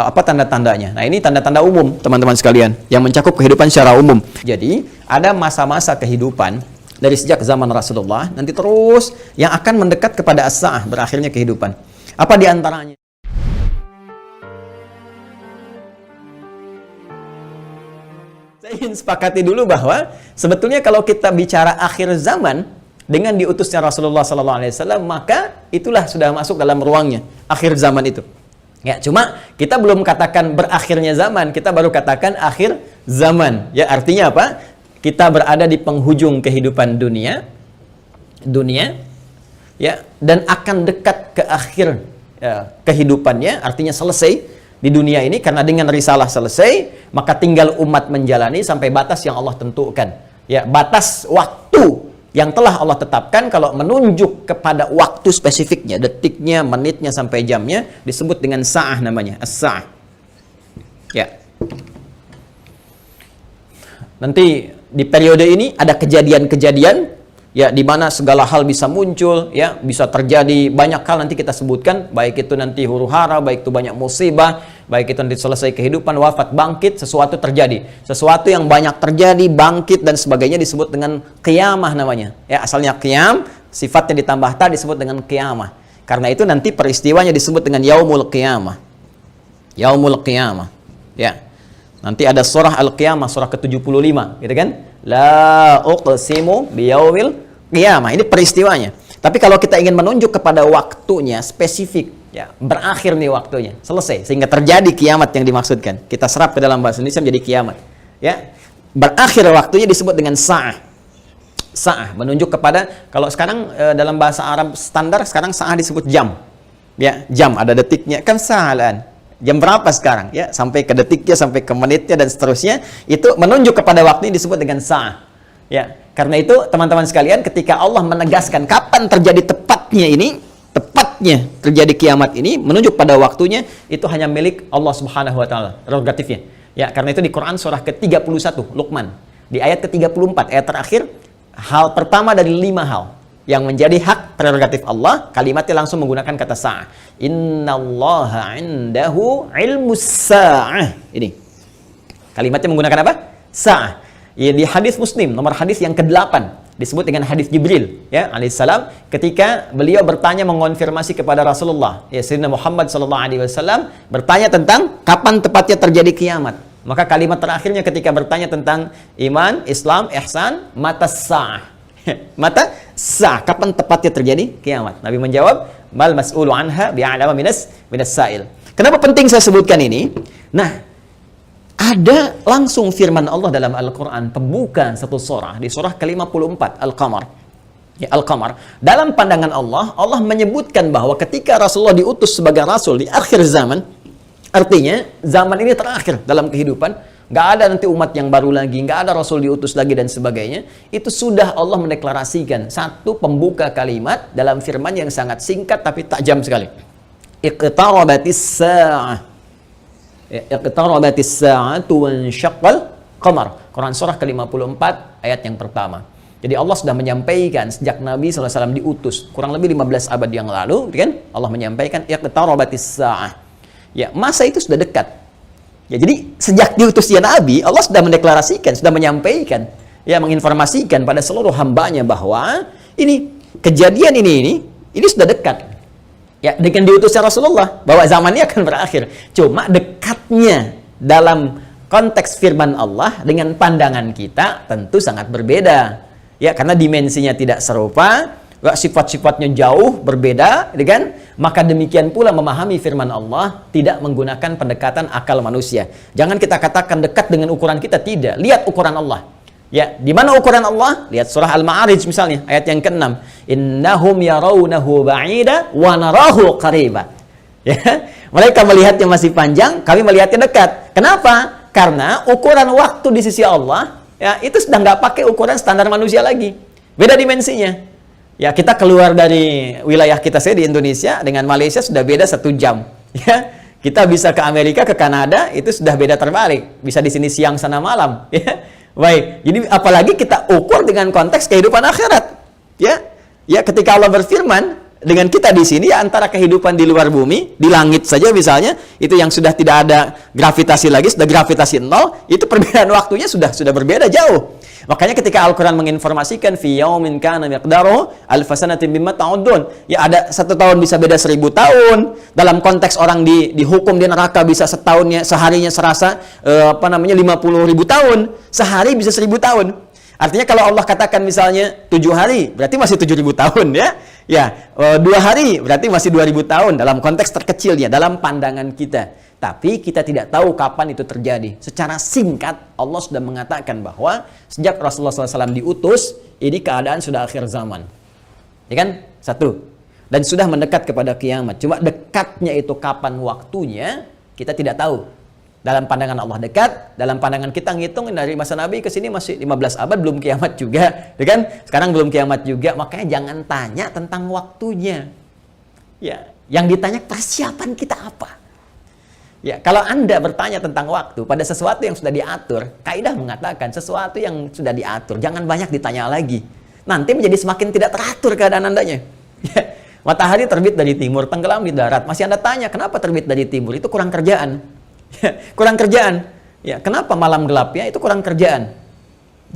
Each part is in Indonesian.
Apa tanda-tandanya? Nah, ini tanda-tanda umum, teman-teman sekalian, yang mencakup kehidupan secara umum. Jadi, ada masa-masa kehidupan dari sejak zaman Rasulullah, nanti terus yang akan mendekat kepada as-sa'ah, berakhirnya kehidupan. Apa di antaranya? Saya ingin sepakati dulu bahwa sebetulnya kalau kita bicara akhir zaman dengan diutusnya Rasulullah SAW, maka itulah sudah masuk dalam ruangnya akhir zaman itu. Ya, cuma kita belum katakan berakhirnya zaman, kita baru katakan akhir zaman. Ya, artinya apa? Kita berada di penghujung kehidupan dunia, ya, dan akan dekat ke akhir kehidupannya, artinya selesai di dunia ini, karena dengan risalah selesai, maka tinggal umat menjalani sampai batas yang Allah tentukan. Ya, batas waktu yang telah Allah tetapkan, kalau menunjuk kepada waktu spesifiknya, detiknya, menitnya, sampai jamnya, disebut dengan sa'ah namanya, as-sa'ah. Ya. Nanti di periode ini ada kejadian-kejadian, ya, di mana segala hal bisa muncul, ya, bisa terjadi banyak hal nanti kita sebutkan, baik itu nanti huru-hara, baik itu banyak musibah, baik itu nanti selesai kehidupan, wafat, bangkit, sesuatu terjadi. Sesuatu yang banyak terjadi, bangkit, dan sebagainya disebut dengan qiyamah namanya. Ya, asalnya qiyam, sifatnya ditambah ta disebut dengan qiyamah. Karena itu nanti peristiwanya disebut dengan yaumul qiyamah. Yaumul qiyamah. Ya. Nanti ada surah Al-Qiyamah, surah ke-75, gitu kan? La uqsimu biyaumil qiyamah. Ini peristiwanya. Tapi kalau kita ingin menunjuk kepada waktunya spesifik, ya, berakhir nih waktunya, selesai, sehingga terjadi kiamat yang dimaksudkan. Kita serap ke dalam bahasa Indonesia menjadi kiamat. Ya, berakhir waktunya disebut dengan sa'ah. Sa'ah menunjuk kepada, kalau sekarang dalam bahasa Arab standar sekarang sa'ah disebut jam. Ya, jam ada detiknya, kan sa'alan. Jam berapa sekarang? Ya, sampai ke detiknya, sampai ke menitnya, dan seterusnya. Itu menunjuk kepada waktu ini disebut dengan sa'ah. Ya, karena itu teman-teman sekalian, ketika Allah menegaskan kapan terjadi tepatnya terjadi kiamat ini, menunjuk pada waktunya, itu hanya milik Allah Subhanahu wa taala, prerogatifnya. Ya, karena itu di Quran surah ke-31 Luqman, di ayat ke-34, ayat terakhir, hal pertama dari 5 hal yang menjadi hak prerogatif Allah, kalimatnya langsung menggunakan kata sa'ah. Innallaha 'indahu 'ilmus sa'ah. Ini. Kalimatnya menggunakan apa? Sa'ah. Ya, di hadis Muslim, nomor hadis yang ke-8, disebut dengan hadis Jibril, ya, alaihissalam, ketika beliau bertanya, mengonfirmasi kepada Rasulullah, ya, Sayyidina Muhammad sallallahu alaihi wasallam, bertanya tentang kapan tepatnya terjadi kiamat. Maka kalimat terakhirnya ketika bertanya tentang iman, Islam, ihsan, mata sa'ah. Mata sa'ah, kapan tepatnya terjadi kiamat? Nabi menjawab, mal mas'ulu anha bi'alama minas sa'il. Kenapa penting saya sebutkan ini? Nah, ada langsung firman Allah dalam Al-Quran, pembuka satu surah, di surah ke-54, Al-Qamar. Ya, Al-Qamar. Dalam pandangan Allah, Allah menyebutkan bahwa ketika Rasulullah diutus sebagai Rasul di akhir zaman, artinya zaman ini terakhir dalam kehidupan, nggak ada nanti umat yang baru lagi, nggak ada Rasul diutus lagi, dan sebagainya. Itu sudah Allah mendeklarasikan satu pembuka kalimat dalam firman yang sangat singkat tapi tajam sekali. Iqtarabatis sa'ah. Iqtarabatis sa'atu wansyaqqal qamar. Quran surah ke-54 ayat yang pertama. Jadi Allah sudah menyampaikan sejak Nabi SAW diutus kurang lebih 15 abad yang lalu, kan? Allah menyampaikan iqtarabatis sa'ah. Ya, masa itu sudah dekat. Ya, jadi sejak diutusnya Nabi, Allah sudah mendeklarasikan, sudah menyampaikan, ya, menginformasikan pada seluruh hambanya bahwa ini kejadian ini sudah dekat. Ya, dengan diutusnya Rasulullah, bahwa zaman ini akan berakhir. Cuma dekatnya dalam konteks firman Allah dengan pandangan kita tentu sangat berbeda. Ya, karena dimensinya tidak serupa, sifat-sifatnya jauh berbeda, kan? Maka demikian pula memahami firman Allah tidak menggunakan pendekatan akal manusia. Jangan kita katakan dekat dengan ukuran kita, tidak. Lihat ukuran Allah. Ya, di mana ukuran Allah? Lihat surah Al-Ma'arij misalnya, ayat yang ke-6. Innahum yarawnahu ba'ida wa narahu qariba. Ya, mereka melihatnya masih panjang, kami melihatnya dekat. Kenapa? Karena ukuran waktu di sisi Allah, ya, itu sudah nggak pakai ukuran standar manusia lagi. Beda dimensinya. Ya, kita keluar dari wilayah kita, saya di Indonesia dengan Malaysia sudah beda 1 jam. Ya, kita bisa ke Amerika, ke Kanada, itu sudah beda terbalik. Bisa di sini siang, sana malam. Ya, baik. Jadi apalagi kita ukur dengan konteks kehidupan akhirat. Ya, ya, ketika Allah berfirman, dengan kita di sini ya antara kehidupan di luar bumi, di langit saja misalnya, itu yang sudah tidak ada gravitasi lagi, sudah gravitasi nol, itu perbedaan waktunya sudah berbeda jauh. Makanya ketika Al-Quran menginformasikan fi yaumin kana miqdaruhu alf sanatin mimma ta'udun, ya ada 1 tahun bisa beda 1000 tahun. Dalam konteks orang dihukum di neraka bisa setahunnya, seharinya serasa 50.000 tahun, sehari bisa 1000 tahun. Artinya kalau Allah katakan misalnya 7 hari, berarti masih 7.000 tahun ya. Ya, 2 hari berarti masih 2.000 tahun dalam konteks terkecilnya, dalam pandangan kita. Tapi kita tidak tahu kapan itu terjadi. Secara singkat, Allah sudah mengatakan bahwa sejak Rasulullah SAW diutus, ini keadaan sudah akhir zaman. Ya kan? 1. Dan sudah mendekat kepada kiamat. Cuma dekatnya itu kapan waktunya, kita tidak tahu. Dalam pandangan Allah dekat, dalam pandangan kita ngitung dari masa Nabi ke sini masih 15 abad, belum kiamat juga. Ya kan? Sekarang belum kiamat juga, makanya jangan tanya tentang waktunya. Ya, yang ditanya persiapan kita apa? Ya, kalau Anda bertanya tentang waktu pada sesuatu yang sudah diatur, kaidah mengatakan sesuatu yang sudah diatur, jangan banyak ditanya lagi. Nanti menjadi semakin tidak teratur keadaan Andanya. Ya, matahari terbit dari timur, tenggelam di darat. Masih Anda tanya, kenapa terbit dari timur? Itu kurang kerjaan. Ya, kurang kerjaan. Ya, kenapa malam gelapnya? Itu kurang kerjaan.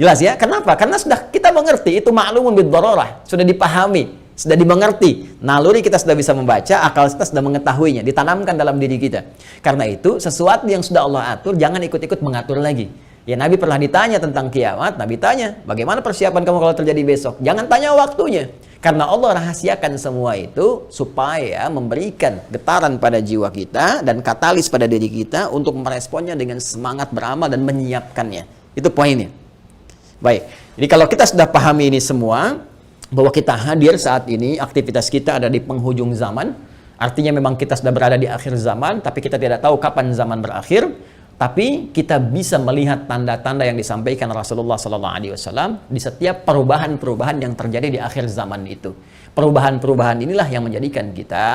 Jelas ya? Kenapa? Karena sudah kita mengerti, itu ma'lumun bid-darurah, sudah dipahami. Sudah dimengerti, naluri kita sudah bisa membaca, akal kita sudah mengetahuinya, ditanamkan dalam diri kita. Karena itu, sesuatu yang sudah Allah atur, jangan ikut-ikut mengatur lagi. Ya, Nabi pernah ditanya tentang kiamat, Nabi tanya, bagaimana persiapan kamu kalau terjadi besok? Jangan tanya waktunya. Karena Allah rahasiakan semua itu, supaya memberikan getaran pada jiwa kita, dan katalis pada diri kita, untuk meresponnya dengan semangat beramal dan menyiapkannya. Itu poinnya. Baik, jadi kalau kita sudah pahami ini semua, bahwa kita hadir saat ini, aktivitas kita ada di penghujung zaman, artinya memang kita sudah berada di akhir zaman, tapi kita tidak tahu kapan zaman berakhir, tapi kita bisa melihat tanda-tanda yang disampaikan Rasulullah SAW di setiap perubahan-perubahan yang terjadi di akhir zaman itu. Perubahan-perubahan inilah yang menjadikan kita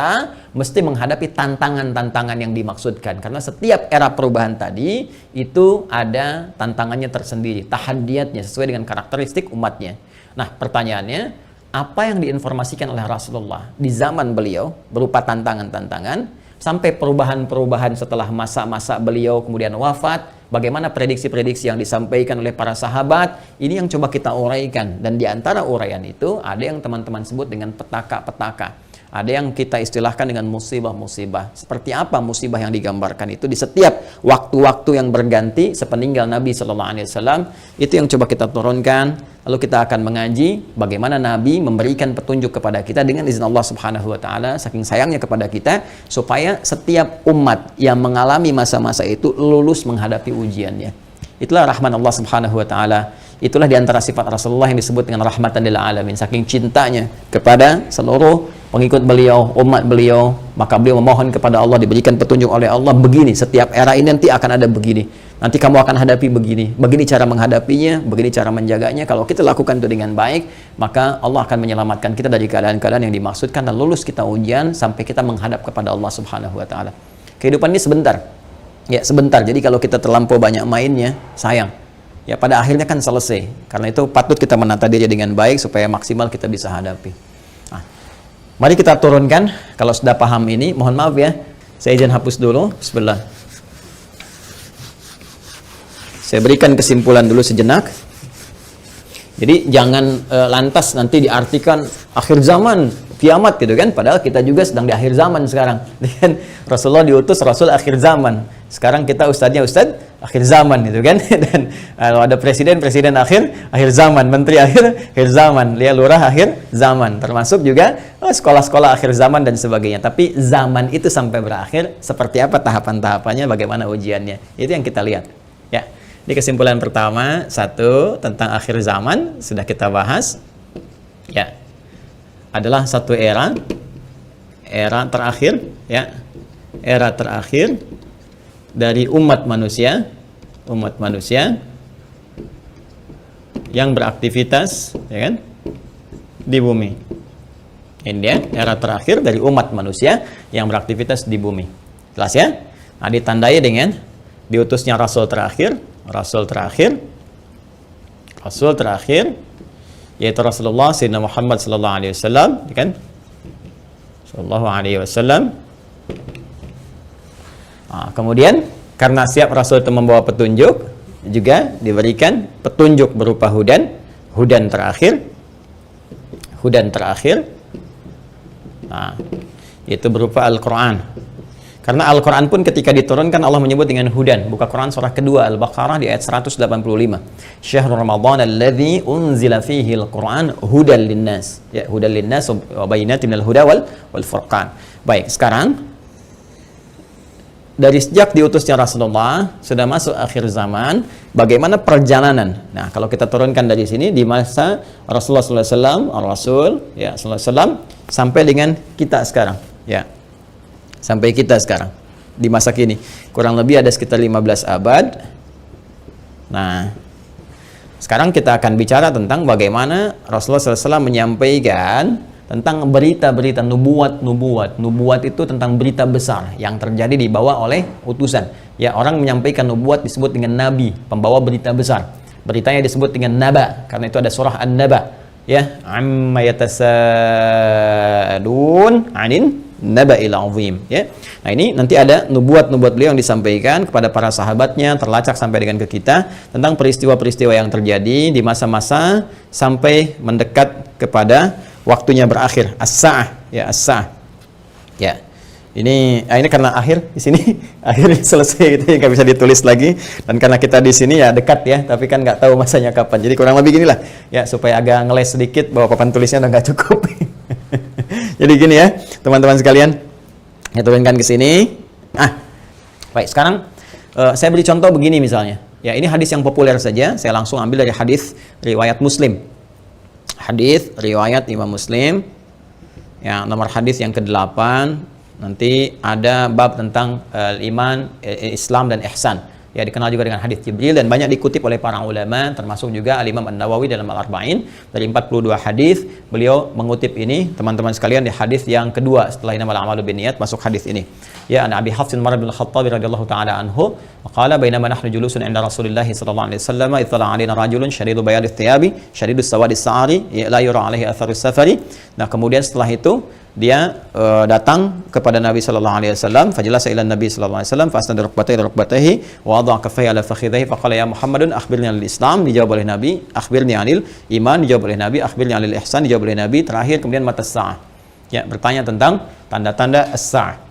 mesti menghadapi tantangan-tantangan yang dimaksudkan, karena setiap era perubahan tadi itu ada tantangannya tersendiri, tahadiyatnya sesuai dengan karakteristik umatnya. Nah, pertanyaannya, apa yang diinformasikan oleh Rasulullah di zaman beliau berupa tantangan-tantangan sampai perubahan-perubahan setelah masa-masa beliau kemudian wafat, bagaimana prediksi-prediksi yang disampaikan oleh para sahabat, ini yang coba kita uraikan. Dan di antara uraian itu ada yang teman-teman sebut dengan petaka-petaka. Ada yang kita istilahkan dengan musibah-musibah. Seperti apa musibah yang digambarkan itu di setiap waktu-waktu yang berganti sepeninggal Nabi SAW. Itu yang coba kita turunkan. Lalu kita akan mengaji bagaimana Nabi memberikan petunjuk kepada kita dengan izin Allah Subhanahu wa taala, saking sayangnya kepada kita, supaya setiap umat yang mengalami masa-masa itu lulus menghadapi ujiannya. Itulah rahman Allah Subhanahu wa taala. Itulah diantara sifat Rasulullah yang disebut dengan rahmatan lil alamin. Saking cintanya kepada seluruh pengikut beliau, umat beliau, maka beliau memohon kepada Allah diberikan petunjuk oleh Allah, begini, setiap era ini nanti akan ada begini. Nanti kamu akan hadapi begini. Begini cara menghadapinya, begini cara menjaganya. Kalau kita lakukan itu dengan baik, maka Allah akan menyelamatkan kita dari keadaan-keadaan yang dimaksudkan dan lulus kita ujian sampai kita menghadap kepada Allah Subhanahu wa taala. Kehidupan ini sebentar. Ya, sebentar. Jadi kalau kita terlampau banyak mainnya, sayang. Ya, pada akhirnya kan selesai. Karena itu patut kita menata diri dengan baik supaya maksimal kita bisa hadapi. Nah, mari kita turunkan. Kalau sudah paham ini, mohon maaf ya, saya izin hapus dulu. Bismillah. Saya berikan kesimpulan dulu sejenak. Jadi jangan lantas nanti diartikan akhir zaman, kiamat gitu kan. Padahal kita juga sedang di akhir zaman sekarang. Dan Rasulullah diutus Rasul akhir zaman. Sekarang kita ustadznya ustadz akhir zaman gitu kan. Dan kalau ada presiden akhir zaman, menteri akhir zaman, lihat lurah akhir zaman, termasuk juga sekolah-sekolah akhir zaman dan sebagainya. Tapi zaman itu sampai berakhir seperti apa tahapan-tahapannya, bagaimana ujiannya, itu yang kita lihat ya. Di kesimpulan pertama, 1 tentang akhir zaman sudah kita bahas ya, adalah satu era terakhir ya, era terakhir dari umat manusia yang beraktivitas ya kan, di bumi. Ini dia era terakhir dari umat manusia yang beraktivitas di bumi. Jelas ya? Nah, ditandai dengan diutusnya Rasul terakhir yaitu Rasulullah Sayyidina Muhammad sallallahu alaihi wasallam, kan? sallallahu alaihi wasallam. Kemudian karena siap Rasul itu membawa petunjuk, juga diberikan petunjuk berupa hudan terakhir. Itu berupa Al-Quran. Karena Al-Quran pun ketika diturunkan Allah menyebut dengan hudan. Buka Quran surah kedua Al-Baqarah di ayat 185. Syahrul Ramadan alladzi unzila fihi al-Quran hudan linnas. Ya, hudan linnas wa bayyinatin minal huda wal furqan. Baik, sekarang dari sejak diutusnya Rasulullah sudah masuk akhir zaman, bagaimana perjalanan? Nah, kalau kita turunkan dari sini di masa Rasulullah SAW, Rasul ya SAW sampai dengan kita sekarang, ya. Sampai kita sekarang di masa kini kurang lebih ada sekitar 15 abad. Nah, sekarang kita akan bicara tentang bagaimana Rasulullah SAW menyampaikan tentang berita-berita nubuat itu tentang berita besar yang terjadi dibawa oleh utusan. Ya, orang menyampaikan nubuat disebut dengan nabi, pembawa berita besar. Beritanya disebut dengan naba, karena itu ada surah An-Naba. Ya, amma yatasaalun 'anin naba'il 'azim, ya. Nah, ini nanti ada nubuat-nubuat beliau yang disampaikan kepada para sahabatnya, terlacak sampai dengan ke kita tentang peristiwa-peristiwa yang terjadi di masa-masa sampai mendekat kepada waktunya berakhir, as-sa'ah, ya, as-sa'ah. Ya. Ini karena akhir di sini akhirnya selesai gitu, nggak bisa ditulis lagi, dan karena kita di sini ya dekat ya, tapi kan nggak tahu masanya kapan. Jadi kurang lebih ginilah ya, supaya agak ngeles sedikit bahwa papan tulisnya udah nggak cukup. Jadi gini ya, teman-teman sekalian, saya turunkan ke sini. Baik, sekarang saya beri contoh begini misalnya. Ya, ini hadis yang populer saja, saya langsung ambil dari hadis riwayat Muslim. Hadis riwayat Imam Muslim. Ya, nomor hadis yang ke-8. Nanti ada bab tentang iman, Islam dan ihsan. Ya, dikenal juga dengan hadis Jibril dan banyak dikutip oleh para ulama, termasuk juga Al-Imam An-Nawawi dalam Al-Arba'in. Dari 42 hadis beliau mengutip ini, teman-teman sekalian, di hadis yang kedua setelah innamal a'malu binniyat, masuk hadis ini. Ya, an Abi Hafs bin Umar bin Khattab radhiyallahu taala anhu, qala bainama nahnu julusun 'inda Rasulillah sallallahu alaihi wasallam, ittala 'alaina rajulun syadidu bayadit thiyabi, syadidus sawadis sa'ari, la yura 'alaihi atharus safari. Nah, kemudian setelah itu dia datang kepada Nabi sallallahu alaihi wasallam, fajalasa ila Nabi sallallahu alaihi wasallam, fasnada rukbatayhi wa wada'a kaffayhi ala fakhidhihi, faqala ya Muhammadun akhbirni anil Islam, dijawab oleh Nabi, akhbirni anil iman, dijawab oleh Nabi, akhbirni anil ihsan, dijawab oleh Nabi, terakhir kemudian mata sa'ah. Ya, bertanya tentang tanda-tanda as-sa'ah.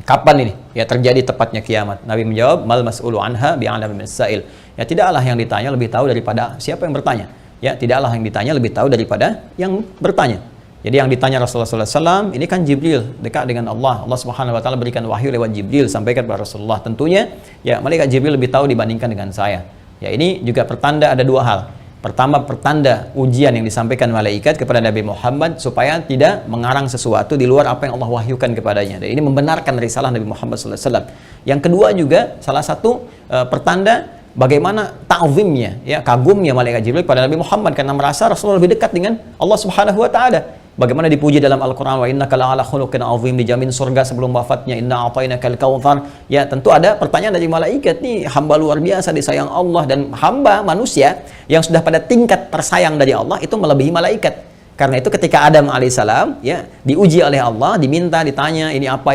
Kapan ini ya terjadi tepatnya kiamat? Nabi menjawab, mal mas'ulu anha bi'alami min as-sa'il. Ya, tidaklah yang ditanya lebih tahu daripada siapa yang bertanya. Ya, tidaklah yang ditanya lebih tahu daripada yang bertanya. Jadi yang ditanya Rasulullah SAW ini kan Jibril, dekat dengan Allah. Allah Subhanahu Wa Taala berikan wahyu lewat Jibril sampaikan kepada Rasulullah. Tentunya ya malaikat Jibril lebih tahu dibandingkan dengan saya. Ya, ini juga pertanda ada dua hal. Pertama, pertanda ujian yang disampaikan malaikat kepada Nabi Muhammad supaya tidak mengarang sesuatu di luar apa yang Allah wahyukan kepadanya. Dan ini membenarkan risalah Nabi Muhammad SAW. Yang kedua juga salah satu pertanda bagaimana ta'zimnya, ya, kagumnya malaikat Jibril pada Nabi Muhammad karena merasa Rasulullah lebih dekat dengan Allah Subhanahu Wa Taala. Bagaimana dipuji dalam Al-Quran, wa innaka la'ala khuluqin azim, dijamin surga sebelum wafatnya, inna a'tainakal kautsar. Ya, tentu ada pertanyaan dari malaikat, nih hamba luar biasa disayang Allah, dan hamba manusia yang sudah pada tingkat tersayang dari Allah itu melebihi malaikat. Karena itu ketika Adam alaihissalam ya diuji oleh Allah, diminta, ditanya ini apa,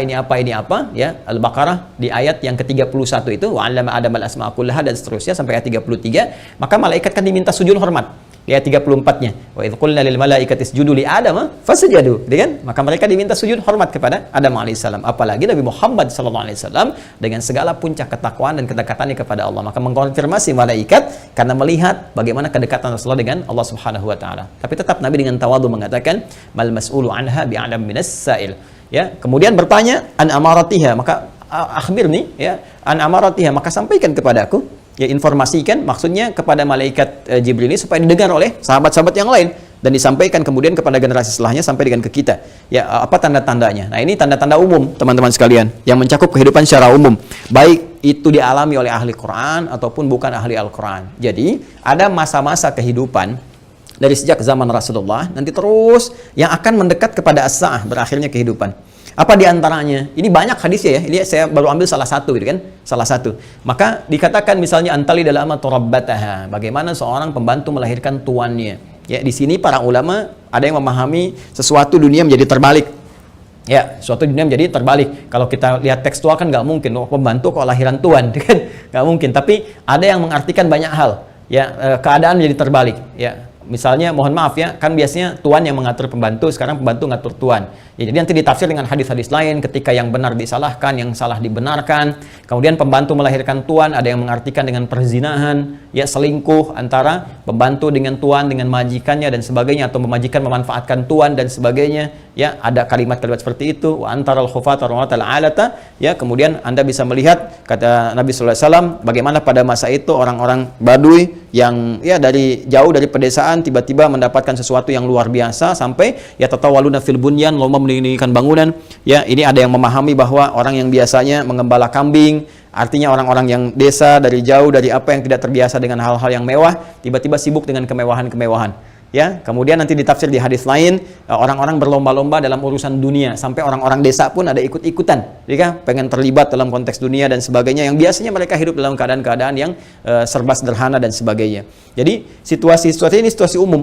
ya, Al-Baqarah di ayat yang ke-31 itu, wa 'allama Adam al-asma'a kullaha, dan seterusnya sampai ayat 33, maka malaikat kan diminta sujud hormat. Ayat 34-nya, wa idz qulna lil malaikati isjudu li Adam fasajadu, kan? Maka mereka diminta sujud hormat kepada Adam alaihissalam. Apalagi Nabi Muhammad sallallahu alaihi wasallam dengan segala puncak ketakwaan dan kedekatannya kepada Allah, maka mengkonfirmasi malaikat karena melihat bagaimana kedekatan Rasulullah dengan Allah Subhanahu wa taala. Tapi tetap Nabi dengan tawadhu mengatakan, mal mas'ulu anha bi'alam minas sa'il. Ya, kemudian bertanya an amaratiha, maka akhbirni, ya, an amaratiha, maka sampaikan kepadaku. Ya, informasikan maksudnya kepada malaikat Jibril ini supaya didengar oleh sahabat-sahabat yang lain dan disampaikan kemudian kepada generasi setelahnya sampai dengan ke kita. Ya, apa tanda-tandanya? Nah, ini tanda-tanda umum, teman-teman sekalian, yang mencakup kehidupan secara umum, baik itu dialami oleh ahli Quran ataupun bukan ahli Al-Quran. Jadi, ada masa-masa kehidupan dari sejak zaman Rasulullah nanti terus yang akan mendekat kepada as-sa'ah, berakhirnya kehidupan. Apa diantaranya? Ini banyak hadisnya ya. Ini saya baru ambil salah satu, gitu kan? Salah satu. Maka dikatakan misalnya antali dalam turabbataha. Bagaimana seorang pembantu melahirkan tuannya. Ya, di sini para ulama ada yang memahami sesuatu dunia menjadi terbalik. Ya, suatu dunia menjadi terbalik. Kalau kita lihat tekstual kan nggak mungkin, oh, pembantu kok lahiran tuan, kan nggak mungkin. Tapi ada yang mengartikan banyak hal. Ya, keadaan menjadi terbalik. Ya, misalnya, mohon maaf ya, kan biasanya tuan yang mengatur pembantu, sekarang pembantu ngatur tuan. Ya, jadi nanti ditafsir dengan hadis-hadis lain, ketika yang benar disalahkan, yang salah dibenarkan. Kemudian pembantu melahirkan tuan, ada yang mengartikan dengan perzinahan, ya selingkuh antara pembantu dengan tuan, dengan majikannya dan sebagainya, atau majikan memanfaatkan tuan dan sebagainya. Ya, ada kalimat-kalimat seperti itu. Wa antaral khufata rawatal alata. Ya, kemudian Anda bisa melihat kata Nabi sallallahu alaihi wasallam bagaimana pada masa itu orang-orang Baduy yang ya dari jauh dari pedesaan tiba-tiba mendapatkan sesuatu yang luar biasa sampai ya tatawaluna fil bunyan, lomba mendirikan bangunan. Ya, ini ada yang memahami bahwa orang yang biasanya mengembala kambing, artinya orang-orang yang desa dari jauh dari apa yang tidak terbiasa dengan hal-hal yang mewah, tiba-tiba sibuk dengan kemewahan-kemewahan. Ya, kemudian nanti ditafsir di hadis lain, orang-orang berlomba-lomba dalam urusan dunia, sampai orang-orang desa pun ada ikut-ikutan, ya, pengen terlibat dalam konteks dunia dan sebagainya, yang biasanya mereka hidup dalam keadaan-keadaan yang serba sederhana dan sebagainya. Jadi situasi-situasi ini situasi umum.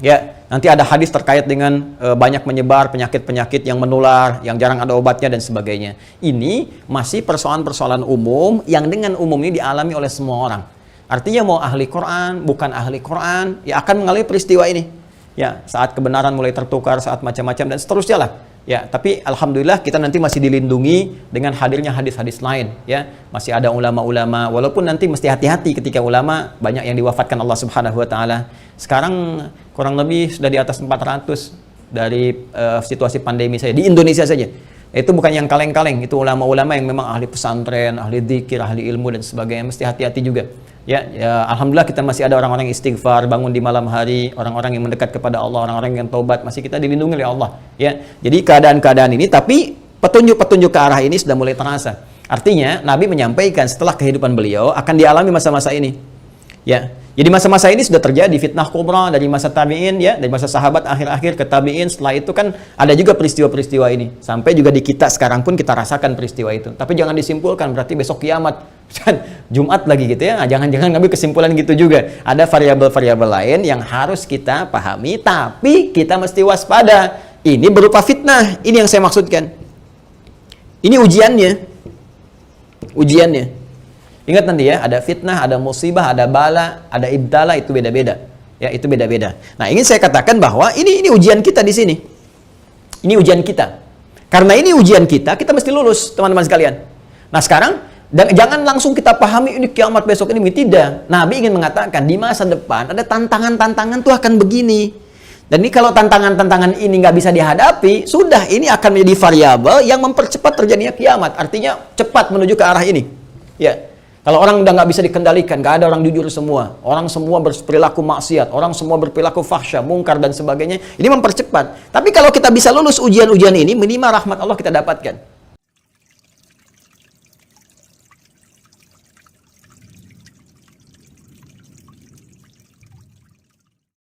Ya, nanti ada hadis terkait dengan banyak menyebar penyakit-penyakit yang menular, yang jarang ada obatnya dan sebagainya. Ini masih persoalan-persoalan umum yang dengan umum ini dialami oleh semua orang. Artinya mau ahli Quran, bukan ahli Quran, ya akan mengalami peristiwa ini. Ya, saat kebenaran mulai tertukar, saat macam-macam dan seterusnya lah. Ya, tapi alhamdulillah kita nanti masih dilindungi dengan hadirnya hadis-hadis lain. Ya, masih ada ulama-ulama. Walaupun nanti mesti hati-hati ketika ulama banyak yang diwafatkan Allah Subhanahu Wa Taala. Sekarang kurang lebih sudah di atas 400 dari situasi pandemi saja di Indonesia saja. Itu bukan yang kaleng-kaleng, itu ulama-ulama yang memang ahli pesantren, ahli dzikir, ahli ilmu dan sebagainya. Mesti hati-hati juga. Ya, alhamdulillah kita masih ada orang-orang yang istighfar, bangun di malam hari, orang-orang yang mendekat kepada Allah, orang-orang yang taubat, masih kita dilindungi oleh Allah. Ya, jadi keadaan-keadaan ini, tapi petunjuk-petunjuk ke arah ini sudah mulai terasa. Artinya Nabi menyampaikan setelah kehidupan beliau akan dialami masa-masa ini. Ya, jadi masa-masa ini sudah terjadi fitnah kubra dari masa tabi'in, ya, dari masa sahabat akhir-akhir ke tabi'in. Setelah itu kan ada juga peristiwa-peristiwa ini. Sampai juga di kita sekarang pun kita rasakan peristiwa itu. Tapi jangan disimpulkan berarti besok kiamat. Jumat lagi gitu ya. Nah, jangan-jangan ngambil kesimpulan gitu juga. Ada variabel-variabel lain yang harus kita pahami, tapi kita mesti waspada. Ini berupa fitnah. Ini yang saya maksudkan. Ini ujiannya. Ujiannya. Ingat nanti ya, ada fitnah, ada musibah, ada bala, ada ibtala, itu beda-beda. Ya, itu beda-beda. Nah, ingin saya katakan bahwa ini ujian kita di sini. Ini ujian kita. Karena ini ujian kita mesti lulus, teman-teman sekalian. Nah, sekarang dan jangan langsung kita pahami ini kiamat besok ini, tidak. Nabi ingin mengatakan di masa depan ada tantangan-tantangan tuh akan begini. Dan ini kalau tantangan-tantangan ini nggak bisa dihadapi, sudah ini akan menjadi variabel yang mempercepat terjadinya kiamat. Artinya cepat menuju ke arah ini. Ya. Kalau orang udah nggak bisa dikendalikan, nggak ada orang jujur semua, orang semua berperilaku maksiat, orang semua berperilaku fahsya, mungkar dan sebagainya, ini mempercepat. Tapi kalau kita bisa lulus ujian-ujian ini, minimal rahmat Allah kita dapatkan.